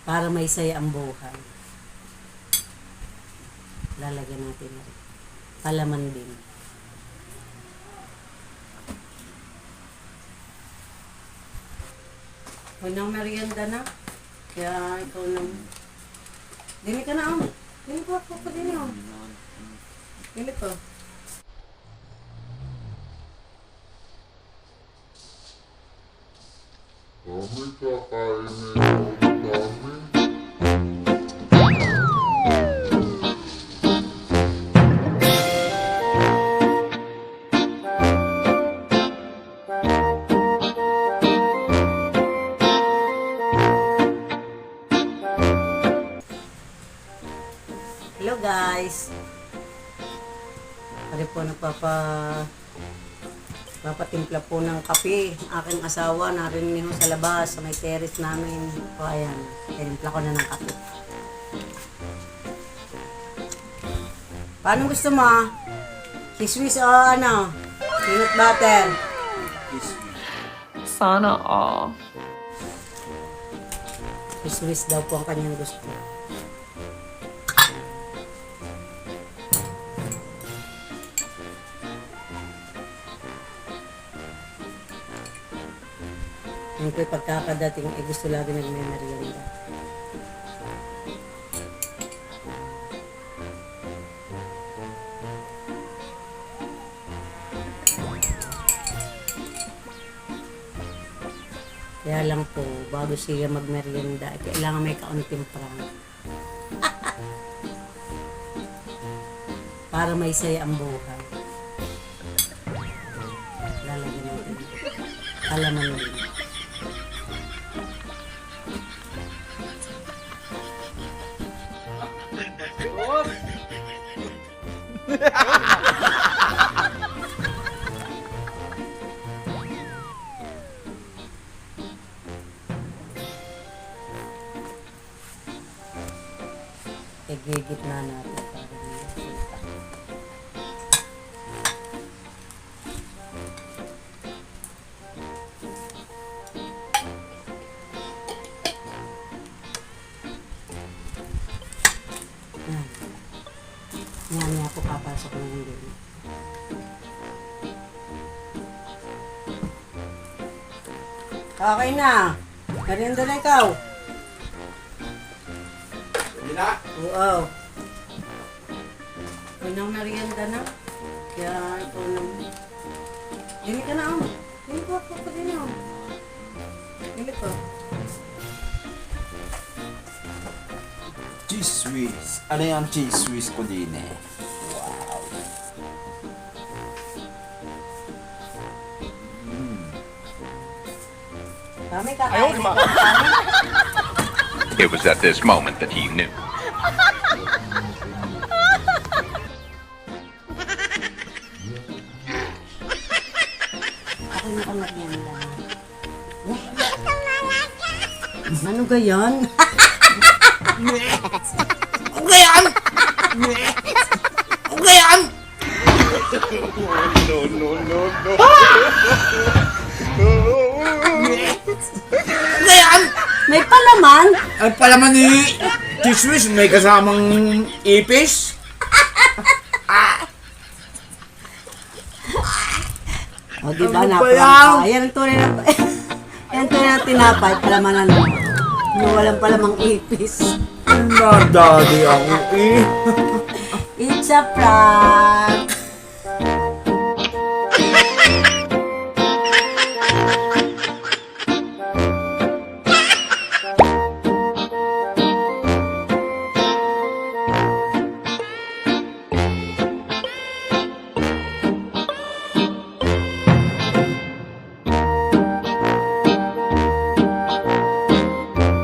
Para may saya ang buhay. Lalagyan natin na rin. Palaman din. Huwag nang merienda na. Kaya ikaw nang... Dini ka na, oh. Dini ko, dini, oh. Dini ko. Kami kakainin namin. Hello guys. Pare po papatimpla po ng kape. Aking asawa narinig ho sa labas sa may terrace namin. O ayan, tinimpla ko na ng kape. Paano gusto mo? Kismis o ano? Peanut butter? Sana all. Kismis daw po ang kanyang gusto. Yung ko'y pagkakadating ay gusto lagi nagme-merienda. Kaya lang po, bago siya magmerienda, kailangan may kaunting prank. Para may saya ang buhay. Lalagyan natin. Palaman din. Igigit na natin para makita. Yan po papasok na yung din. Okay na. Merienda na ikaw. Hindi na. Oo. Huwag nang merienda na. Kaya ikaw nang... Dini ka na, oh. Dini ko, dini, oh. Dini ko. Cheese whiz. Ano yung cheese whiz ko din eh? Wow. Kami kakain. It was at this moment that he knew. Ako na merienda. Ano gayon? Ano yan? Ano yan? Ano yan? May palaman? Ang palaman ni cheese whiz may kasamang ipis? O, diba? Ano ba Naprank ka. Yan ang tunay na... Yan ang tunay na tinapay. Palamanan mo. Yung walang palamang ipis. Nadali ako eh. It's a prank!